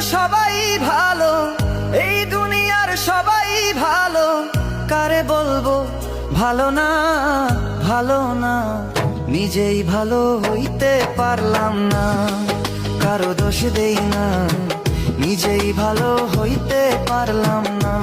সবাই ভালো, এই দুনিয়ার সবাই ভালো, কারে বলবো ভালো না, ভালো না। নিজেই ভালো হইতে পারলাম না, কারো দোষ দেই না, নিজেই ভালো হইতে পারলাম না।